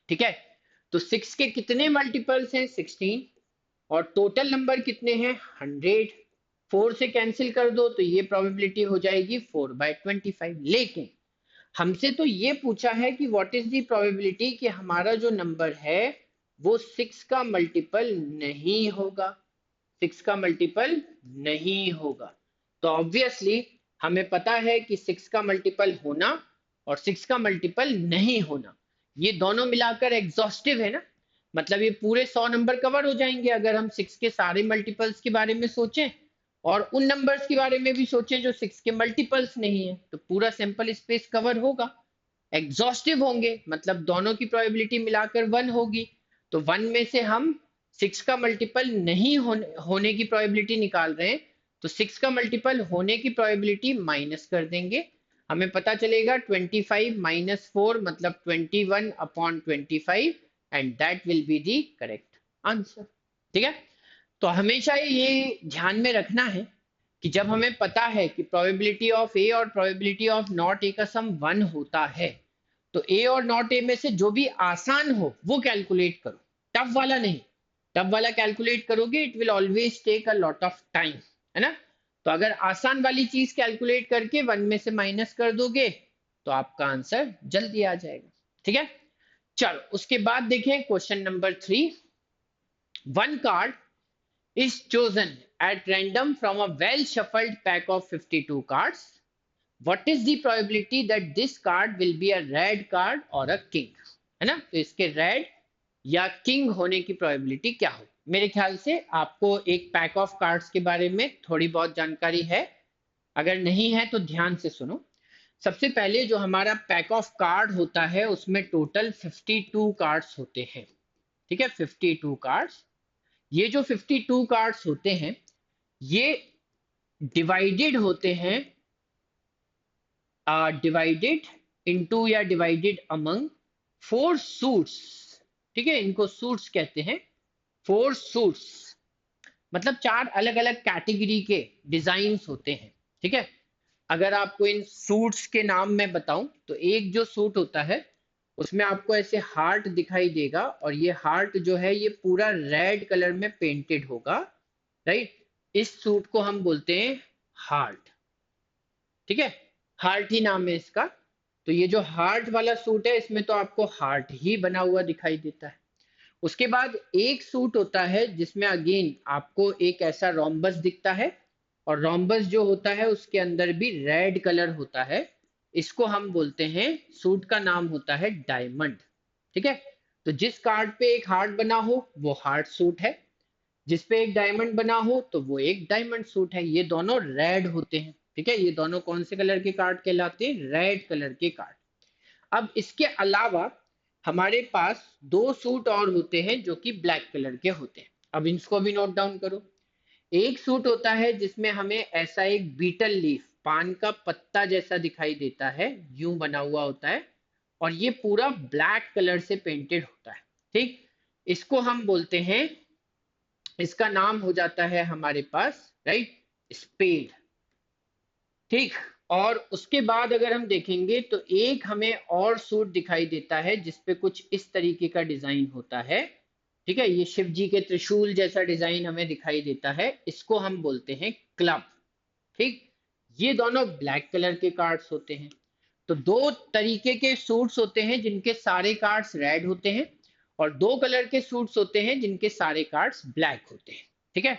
ठीक है, तो 6 के कितने मल्टीपल्स हैं? 16। और टोटल नंबर कितने हैं? 100। 4 से कैंसिल कर दो तो ये प्रोबेबिलिटी हो जाएगी 4/25। लेकिन हमसे तो ये पूछा है कि व्हाट इज द प्रोबेबिलिटी कि हमारा जो नंबर है वो 6 का मल्टीपल नहीं होगा। 6 का मल्टीपल नहीं होगा। तो ऑब्वियसली हमें पता है कि 6 का मल्टीपल होना और 6 का मल्टीपल नहीं होना, ये दोनों मिलाकर एग्जॉस्टिव है ना। मतलब ये पूरे 100 नंबर कवर हो जाएंगे अगर हम 6 के सारे मल्टीपल्स के बारे में सोचें। और उन नंबर्स के बारे में भी सोचें जो 6 के मल्टीपल्स नहीं है, तो पूरा सैंपल स्पेस कवर होगा। एग्जॉस्टिव होंगे मतलब दोनों की प्रोबेबिलिटी मिलाकर 1 होगी, तो 1 में से हम 6 का मल्टीपल नहीं होने की प्रोबेबिलिटी निकाल रहे हैं, तो 6 का मल्टीपल होने की प्रोबेबिलिटी माइनस कर देंगे, हमें पता चलेगा 25 माइनस 4 मतलब 21 upon 25 and that will be the correct answer. ठीक है, तो हमेशा ये ध्यान में रखना है कि जब हमें पता है कि प्रोबेबिलिटी ऑफ ए और प्रोबेबिलिटी ऑफ नॉट ए का सम 1 होता है, तो ए और नॉट ए में से जो भी आसान हो वो कैलकुलेट करो, टफ वाला नहीं। टफ वाला कैलकुलेट करोगे it will always take a lot of time, है ना। तो अगर आसान वाली चीज कैलकुलेट करके 1 में से माइनस कर दोगे तो आपका आंसर जल्दी आ जाएगा। ठीक है, चलो उसके बाद देखें question number 3। One card is chosen at random from a well shuffled pack of 52 cards. What is the probability that this card will be a red card or a king? है ना, तो इसके रेड या king होने की probability क्या हो। मेरे ख्याल से आपको एक पैक ऑफ कार्ड्स के बारे में थोड़ी बहुत जानकारी है, अगर नहीं है तो ध्यान से सुनो। सबसे पहले जो हमारा पैक ऑफ कार्ड होता है उसमें टोटल 52 कार्ड्स होते हैं। ठीक है, 52 कार्ड्स। ये जो 52 कार्ड्स होते हैं ये डिवाइडेड होते हैं, डिवाइडेड इनटू या डिवाइडेड अमंग 4 सूट्स। ठीक है, इनको सूट्स कहते हैं। 4 सूट्स मतलब 4 अलग अलग कैटेगरी के डिजाइन्स होते हैं। ठीक है, अगर आपको इन सूट्स के नाम मैं बताऊं तो एक जो सूट होता है उसमें आपको ऐसे हार्ट दिखाई देगा, और ये हार्ट जो है ये पूरा रेड कलर में पेंटेड होगा, राइट। इस सूट को हम बोलते हैं हार्ट। ठीक है, हार्ट ही नाम है इसका। तो ये जो हार्ट वाला सूट है इसमें तो आपको हार्ट ही बना हुआ दिखाई देता है। उसके बाद एक सूट होता है जिसमें अगेन आपको एक ऐसा रोम्बस दिखता है, और रोम्बस जो होता है उसके अंदर भी रेड कलर होता है। इसको हम बोलते हैं, सूट का नाम होता है डायमंड। ठीक है, तो जिस कार्ड पे एक हार्ट बना हो वो हार्ट सूट है, जिस पे एक डायमंड बना हो तो वो एक डायमंड सूट है। ये दोनों रेड होते हैं। ठीक है, ये दोनों कौन से कलर के कार्ड कहलाते हैं, रेड कलर के कार्ड। अब इसके अलावा हमारे पास 2 सूट और होते हैं जो कि ब्लैक कलर के होते हैं। अब इसको भी नोट डाउन करो। एक सूट होता है जिसमें हमें ऐसा एक बीटल लीफ, पान का पत्ता जैसा दिखाई देता है, यूं बना हुआ होता है, और ये पूरा ब्लैक कलर से पेंटेड होता है। ठीक, इसको हम बोलते हैं, इसका नाम हो जाता है हमारे पास, राइट, स्पेड। ठीक, और उसके बाद अगर हम देखेंगे तो एक हमें और सूट दिखाई देता है जिसपे कुछ इस तरीके का डिजाइन होता है। ठीक है, ये शिव जी के त्रिशूल जैसा डिजाइन हमें दिखाई देता है, इसको हम बोलते हैं क्लब। ठीक, ये दोनों ब्लैक कलर के कार्ड्स होते हैं। तो 2 तरीके के सूट्स होते हैं जिनके सारे कार्ड्स रेड होते हैं, और 2 कलर के सूट्स होते हैं जिनके सारे कार्ड्स ब्लैक होते हैं। ठीक है,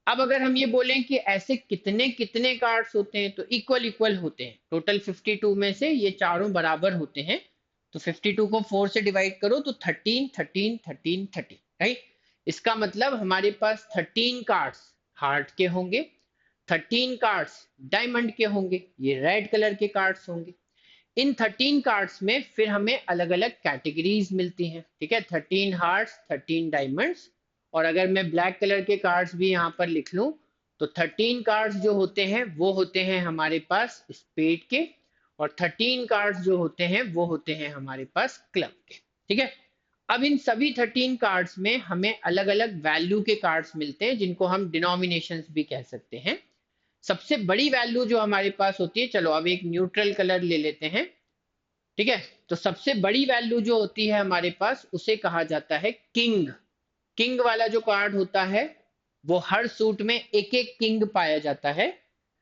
अब अगर हम ये बोलें कि ऐसे कितने कितने कार्ड्स होते हैं तो इक्वल इक्वल होते हैं। टोटल 52 में से ये चारों बराबर होते हैं, तो 52 को 4 से डिवाइड करो तो 13 13 13 30, राइट। इसका मतलब हमारे पास 13 कार्ड्स हार्ट के होंगे, 13 कार्ड्स डायमंड के होंगे, ये रेड कलर के कार्ड्स होंगे। इन 13 कार्ड्स में फिर हमें अलग अलग कैटेगरीज मिलती हैं। ठीक है, 13 हार्ट्स 13 डायमंड्स, और अगर मैं ब्लैक कलर के कार्ड्स भी यहाँ पर लिख लूं तो 13 कार्ड्स जो होते हैं वो होते हैं हमारे पास स्पेड के, और 13 कार्ड्स जो होते हैं वो होते हैं हमारे पास क्लब के। ठीक है, अब इन सभी 13 कार्ड्स में हमें अलग अलग वैल्यू के कार्ड्स मिलते हैं जिनको हम डिनोमिनेशंस भी कह सकते हैं। सबसे बड़ी वैल्यू जो हमारे पास होती है, चलो अब एक न्यूट्रल कलर ले लेते हैं। ठीक है, तो सबसे बड़ी वैल्यू जो होती है हमारे पास उसे कहा जाता है किंग। किंग वाला जो कार्ड होता है वो हर सूट में एक एक किंग पाया जाता है,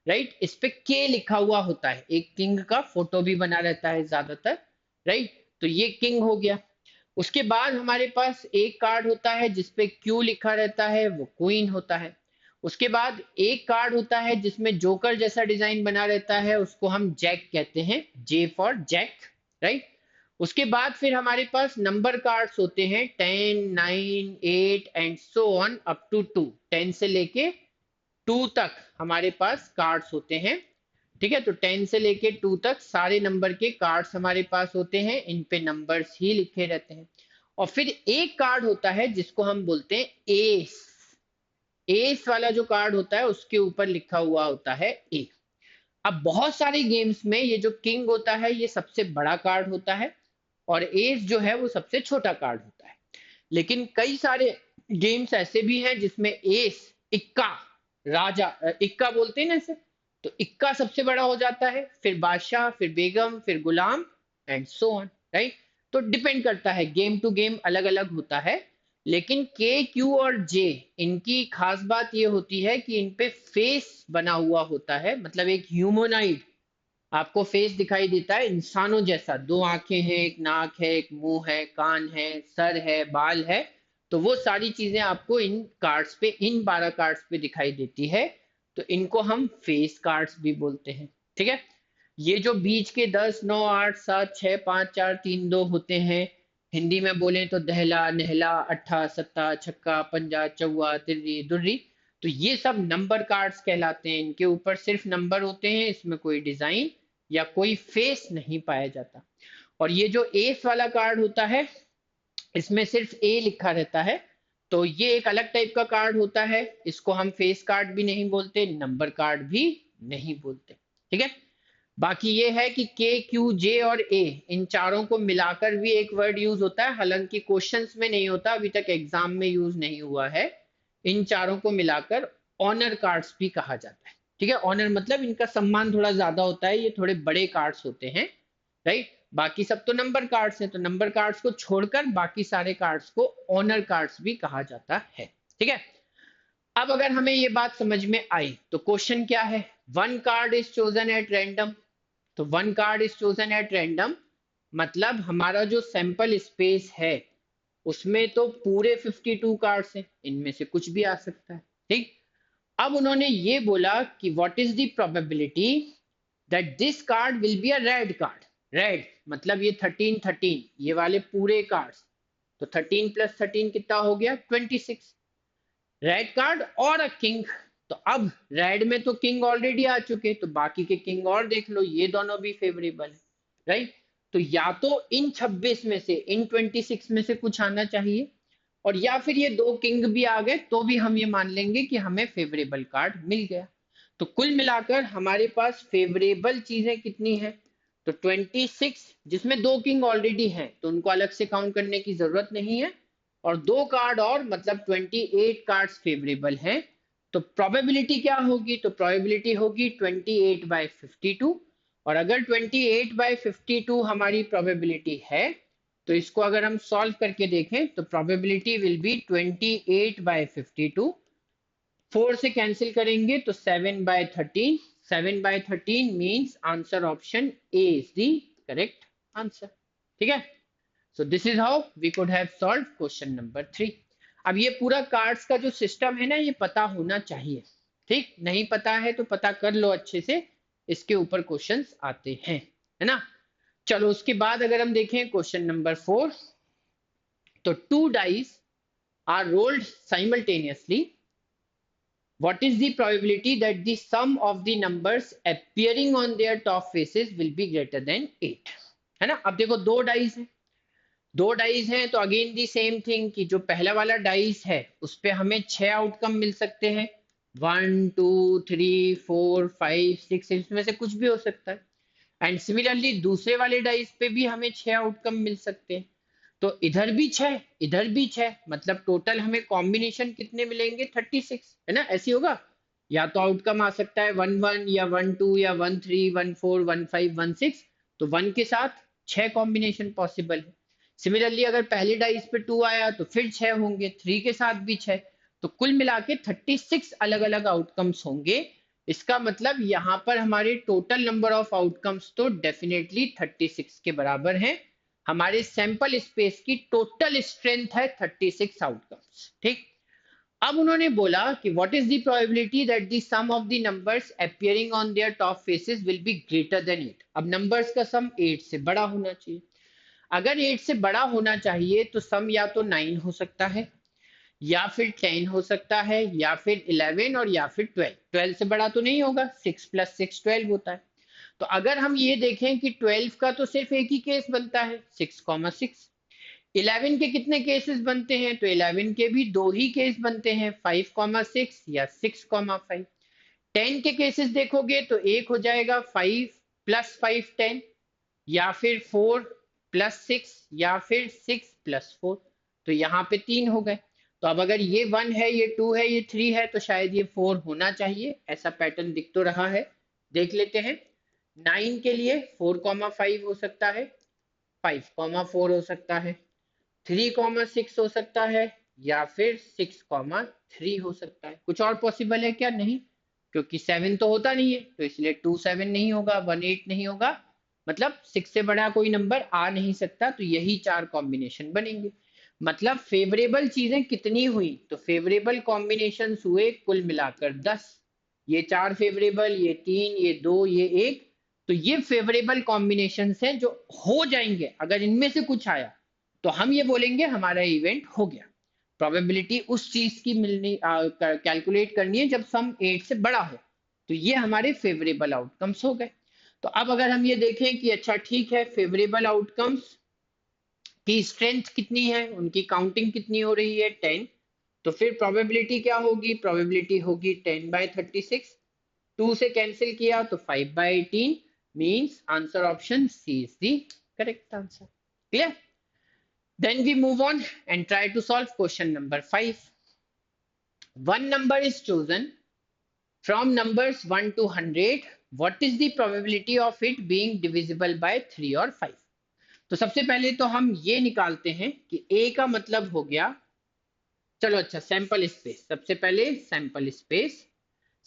राइट। इस पे के लिखा हुआ होता है, एक किंग का फोटो भी बना रहता है ज्यादातर, राइट। तो ये किंग हो गया। उसके बाद हमारे पास एक कार्ड होता है जिसपे क्यू लिखा रहता है, वो क्वीन होता है। उसके बाद एक कार्ड होता है जिसमें जोकर जैसा डिजाइन बना रहता है, उसको हम जैक कहते हैं, जे फॉर जैक, राइट। उसके बाद फिर हमारे पास नंबर कार्ड्स होते हैं 10 9 8 and so on up to 2, 10 से लेके 2 तक हमारे पास कार्ड्स होते हैं। ठीक है, तो 10 से लेके 2 तक सारे नंबर के कार्ड्स हमारे पास होते हैं, इन पे नंबर्स ही लिखे रहते हैं। और फिर एक कार्ड होता है जिसको हम बोलते हैं एस। एस वाला जो कार्ड होता है उसके ऊपर लिखा हुआ होता है ए। अब बहुत सारे गेम्स में ये जो किंग होता है ये सबसे बड़ा कार्ड होता है और एस जो है वो सबसे छोटा कार्ड होता है। लेकिन कई सारे गेम्स ऐसे भी हैं जिसमें एस, इक्का, राजा, इक्का बोलते हैं ना इसे, तो इक्का सबसे बड़ा हो जाता है, फिर बादशाह, फिर बेगम, फिर गुलाम एंड सो ऑन, राइट। तो डिपेंड करता है, गेम टू गेम अलग अलग होता है। लेकिन के, क्यू और जे, इनकी खास बात ये होती है कि इन पे फेस बना हुआ होता है, मतलब एक ह्यूमनॉइड आपको फेस दिखाई देता है इंसानों जैसा, 2 आंखें हैं, एक नाक है, एक मुंह है, कान है, सर है, बाल है। तो वो सारी चीजें आपको इन कार्ड्स पे, इन 12 कार्ड्स पे दिखाई देती है। तो इनको हम फेस कार्ड्स भी बोलते हैं। ठीक है, ये जो बीच के 10, 9, 8, 7, 6, 5, 4, 3, 2 होते हैं, हिंदी में बोले तो दहला, नहला, अट्ठा, सत्ता, छक्का, पंजा, चौवा, तिर्री, दुर्री, तो ये सब नंबर कार्ड्स कहलाते हैं। इनके ऊपर सिर्फ नंबर होते हैं, इसमें कोई डिजाइन या कोई फेस नहीं पाया जाता। और ये जो एस वाला कार्ड होता है इसमें सिर्फ ए लिखा रहता है, तो ये एक अलग टाइप का कार्ड होता है। इसको हम फेस कार्ड भी नहीं बोलते, नंबर कार्ड भी नहीं बोलते। ठीक है, बाकी ये है कि के, क्यू, जे और ए, इन चारों को मिलाकर भी एक वर्ड यूज होता है, हालांकि क्वेश्चंस में नहीं होता, अभी तक एग्जाम में यूज नहीं हुआ है। इन चारों को मिलाकर ऑनर कार्ड्स भी कहा जाता है। ठीक है, ऑनर मतलब इनका सम्मान थोड़ा ज्यादा होता है, ये थोड़े बड़े कार्ड्स होते हैं, राइट। बाकी सब तो नंबर कार्ड्स हैं, तो नंबर कार्ड्स को छोड़कर बाकी सारे कार्ड्स को ऑनर कार्ड्स भी कहा जाता है। ठीक है, अब अगर हमें ये बात समझ में आई तो क्वेश्चन क्या है, one card is chosen at random. तो one card is chosen at random मतलब हमारा जो सैंपल स्पेस है उसमें तो पूरे 52 कार्ड्स हैं, इनमें से कुछ भी आ सकता है। ठीक, अब उन्होंने ये बोला कि what is the probability that this card will be a red card. Red मतलब ये 13 13, ये वाले पूरे कार्ड्स, तो 13 प्लस 13 कितना हो गया, 26, रेड कार्ड और अ किंग। तो अब रेड में तो किंग ऑलरेडी आ चुके, तो बाकी के किंग और देख लो, ये दोनों भी फेवरेबल है, राइट। तो या तो इन 26 में से, इन 26 में से कुछ आना चाहिए, और या फिर ये 2 किंग भी आ गए तो भी हम ये मान लेंगे कि हमें फेवरेबल कार्ड मिल गया। तो कुल मिलाकर हमारे पास फेवरेबल चीजें कितनी है, तो 26, जिसमें 2 किंग ऑलरेडी हैं तो उनको अलग से काउंट करने की जरूरत नहीं है, और 2 कार्ड और मतलब 28 कार्ड्स फेवरेबल हैं। तो प्रोबेबिलिटी क्या होगी, तो प्रोबेबिलिटी होगी 28/52। और अगर 28/52 हमारी प्रोबेबिलिटी है तो इसको अगर हम सॉल्व करके देखें तो प्रोबेबिलिटी विल बी 28/52। 4 से कैंसिल करेंगे तो 7/13। 7/13 means answer option A is the correct answer. ठीक है, so this is how we could have solved question number 3। अब ये पूरा कार्ड्स का जो सिस्टम है ना, ये पता होना चाहिए। ठीक, नहीं पता है तो पता कर लो अच्छे से, इसके ऊपर क्वेश्चंस आते हैं, है ना। चलो उसके बाद अगर हम देखें क्वेश्चन नंबर 4, तो 2 dice are rolled simultaneously, what is the probability that the sum of the numbers appearing on their top faces will be greater than 8, है ना। अब देखो 2 डाइस हैं, 2 डाइस हैं, तो अगेन दी सेम थिंग कि जो पहला वाला डाइस है उस पे हमें 6 आउटकम मिल सकते हैं, 1 2 3 4 5 6, इसमें से कुछ भी हो सकता है। एंड सिमिलरली दूसरे वाले डाइस पे भी हमें 6 आउटकम मिल सकते हैं, तो इधर भी 6, इधर भी 6, मतलब टोटल हमें कॉम्बिनेशन कितने मिलेंगे, 36, है ना। ऐसी होगा, या तो आउटकम आ सकता है 1 1 या 1 2 या 1 3 1 4 1 5 1 6, तो 1 के साथ 6 कॉम्बिनेशन पॉसिबल है। सिमिलरली अगर पहले डाइस पे 2 आया तो फिर 6 होंगे, 3 के साथ भी 6, तो कुल मिला के 36 अलग अलग आउटकम्स होंगे। इसका मतलब यहाँ पर हमारे टोटल नंबर ऑफ आउटकम्स तो डेफिनेटली 36 के बराबर हैं। हमारे सैंपल स्पेस की टोटल स्ट्रेंथ है 36 आउटकम्स। ठीक, अब उन्होंने बोला कि what is the probability that the sum of the numbers appearing on their top faces will be greater than 8। अब नंबर्स का सम 8 से बड़ा होना चाहिए। अगर 8 से बड़ा होना चाहिए तो सम या तो 9 हो सकता है, या फिर 10 हो सकता है, या फिर 11 और या फिर 12। 12 से बड़ा तो नहीं होगा, 6 + 6 12 होता है। तो अगर हम ये देखें कि 12 का तो सिर्फ एक ही केस बनता है, 6,6। 11 के कितने केसेस बनते हैं? तो 11 के भी दो ही केस बनते हैं, 5,6 या 6,5। 10 के केसेस देखोगे तो एक हो जाएगा 5 + 5 10, या फिर 4 + 6, या फिर 6 + 4। तो यहाँ पे 3 हो गए। तो अब अगर ये 1 है, ये 2 है, ये 3 है, तो शायद ये 4 होना चाहिए, ऐसा पैटर्न दिख तो रहा है। देख लेते हैं। 9 के लिए 4,5 हो सकता है, 5,4 हो सकता है, 3,6 हो सकता है, या फिर 6,3 हो सकता है। कुछ और पॉसिबल है क्या? नहीं, क्योंकि 7 तो होता नहीं है, तो इसलिए 2 7 नहीं होगा, 1 8 नहीं होगा, मतलब 6 से बड़ा कोई नंबर आ नहीं सकता। तो यही चार कॉम्बिनेशन बनेंगे। मतलब फेवरेबल चीजें कितनी हुई? तो फेवरेबल कॉम्बिनेशन हुए कुल मिलाकर 10। ये 4 फेवरेबल, ये 3, ये 2, ये 1। तो ये फेवरेबल कॉम्बिनेशन हैं जो हो जाएंगे। अगर इनमें से कुछ आया तो हम ये बोलेंगे हमारा इवेंट हो गया। प्रोबेबिलिटी उस चीज की मिलनी कैलकुलेट करनी है जब सम 8 से बड़ा हो। तो ये हमारे फेवरेबल आउटकम्स हो गए। तो अब अगर हम ये देखें कि अच्छा ठीक है, फेवरेबल आउटकम्स की स्ट्रेंथ कितनी है, उनकी काउंटिंग कितनी हो रही है, 10। तो फिर प्रोबेबिलिटी क्या होगी? प्रोबेबिलिटी होगी 10/36। 2 से कैंसिल किया तो 5/18। Means answer option C is the correct answer. Clear? Then we move on and try to solve question number 5. One number is chosen from numbers 1 to 100. What is the probability of it being divisible by 3 or 5? तो सबसे पहले तो हम ये निकालते हैं कि A का मतलब हो गया, चलो अच्छा सैंपल स्पेस। सबसे पहले सैंपल स्पेस।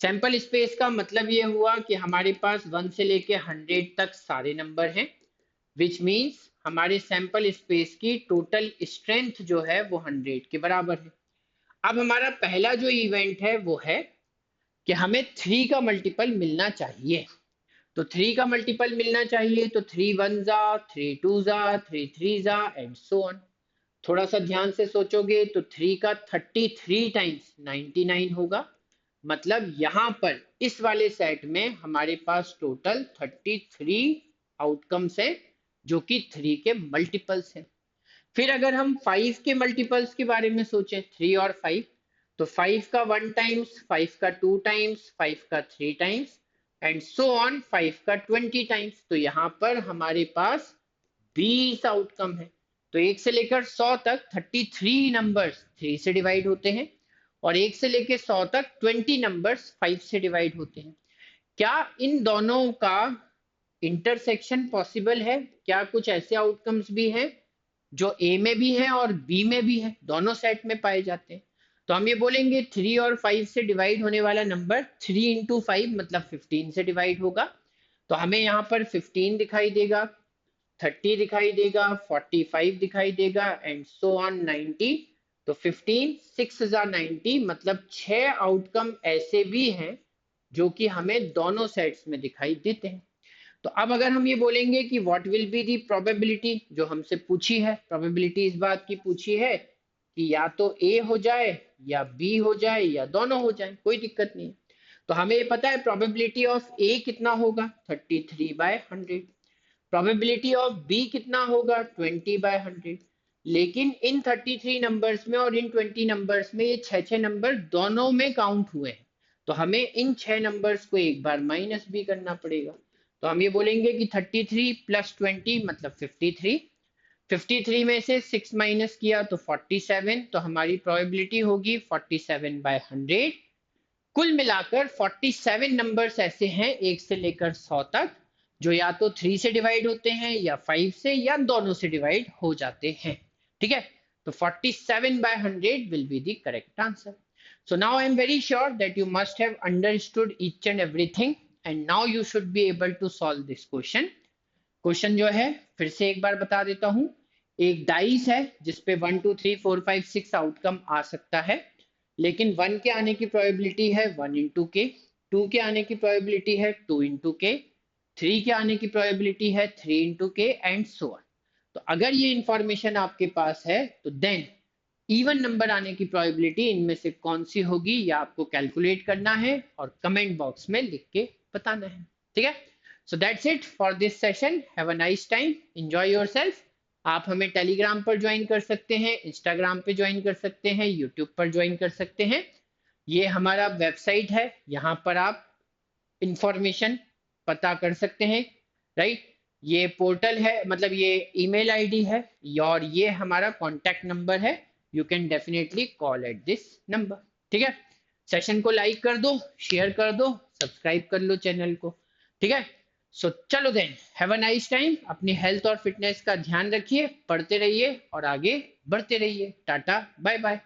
सैंपल स्पेस का मतलब ये हुआ कि हमारे पास 1 से लेके 100 तक सारे नंबर हैं, विच मीन्स हमारे सैंपल स्पेस की टोटल स्ट्रेंथ जो है वो 100 के बराबर है। अब हमारा पहला जो इवेंट है वो है कि हमें 3 का मल्टीपल मिलना चाहिए। तो 3 का मल्टीपल मिलना चाहिए, तो 3 1 जा, 3 2 जा, 3 3 जा, एंड सो ऑन। थोड़ा सा ध्यान से सोचोगे तो 3 का 33 टाइम्स 99 होगा। मतलब यहाँ पर इस वाले सेट में हमारे पास टोटल 33 आउटकम्स हैं जो कि 3 के मल्टीपल्स हैं। फिर अगर हम 5 के मल्टीपल्स के बारे में सोचें, 3 और 5, तो 5 का 1 टाइम्स, 5 का 2 टाइम्स, 5 का 3 टाइम्स, एंड सो ऑन 5 का 20 टाइम्स। तो यहाँ पर हमारे पास 20 आउटकम है। तो 1 से लेकर 100 तक 33 नंबर्स 3 से डिवाइड होते हैं, और 1 से लेकर 100 तक 20 नंबर्स 5 से डिवाइड होते हैं। क्या इन दोनों का इंटरसेक्शन पॉसिबल है? क्या कुछ ऐसे आउटकम्स भी हैं जो ए में भी है और बी में भी है, दोनों सेट में पाए जाते हैं? तो हम ये बोलेंगे 3 और 5 से डिवाइड होने वाला नंबर 3 इंटू 5 मतलब 15 से डिवाइड होगा। तो हमें यहाँ पर 15 दिखाई देगा, 30 दिखाई देगा, 45 दिखाई देगा, एंड सो ऑन 90। तो 15 6 हजार 90, मतलब 6 आउटकम ऐसे भी हैं जो कि हमें दोनों सेट्स में दिखाई देते हैं। तो अब अगर हम ये बोलेंगे कि what will be the probability, जो हमसे पूछी है, प्रोबेबिलिटी इस बात की पूछी है कि या तो ए हो जाए या बी हो जाए या दोनों हो जाए, कोई दिक्कत नहीं है। तो हमें ये पता है प्रोबेबिलिटी ऑफ ए कितना होगा, 33/100। प्रोबेबिलिटी ऑफ बी कितना होगा, 20/100। लेकिन इन 33 नंबर्स में और इन 20 नंबर्स में ये छह नंबर दोनों में काउंट हुए हैं। तो हमें इन 6 नंबर्स को एक बार माइनस भी करना पड़ेगा। तो हम ये बोलेंगे कि 33 + 20 मतलब 53। 53 में से 6 माइनस किया तो 47। तो हमारी प्रोबेबिलिटी होगी 47/100। कुल मिलाकर 47 नंबर्स ऐसे हैं 1 से लेकर 100 तक जो या तो 3 से डिवाइड होते हैं या 5 से या दोनों से डिवाइड हो जाते हैं। ठीक है, तो 47/100 will be the correct answer. So now I am very sure that you must have understood each and everything, and now you should be able to solve this question. Question जो है फिर से एक बार बता देता हूं। एक डाइस है जिसपे 1 2 3 4 5 6 आउटकम आ सकता है, लेकिन 1 के आने की प्रोबेबिलिटी है 1 इंटू के, 2 के आने की प्रोबेबिलिटी है 2 इंटू के, 3 के आने की प्रोबेबिलिटी है 3 इंटू के, एंड सो ऑन। तो अगर ये इंफॉर्मेशन आपके पास है तो देन इवन नंबर आने की प्रोबेबिलिटी इनमें से कौन सी होगी, या आपको कैलकुलेट करना है और कमेंट बॉक्स में लिख के बताना है। ठीक है, so that's it for this session. Have a nice time, enjoy yourself. आप हमें टेलीग्राम पर ज्वाइन कर सकते हैं, इंस्टाग्राम पे ज्वाइन कर सकते हैं, यूट्यूब पर ज्वाइन कर सकते हैं। ये हमारा वेबसाइट है, यहाँ पर आप इंफॉर्मेशन पता कर सकते हैं, राइट। ये पोर्टल है, मतलब ये ईमेल आईडी है, और ये हमारा कॉन्टैक्ट नंबर है। You can definitely call at this number. ठीक है, सेशन को लाइक कर दो, शेयर कर दो, सब्सक्राइब कर लो चैनल को। ठीक है, सो चलो then, have a nice time. अपनी हेल्थ और फिटनेस का ध्यान रखिए, पढ़ते रहिए और आगे बढ़ते रहिए। Tata, bye bye.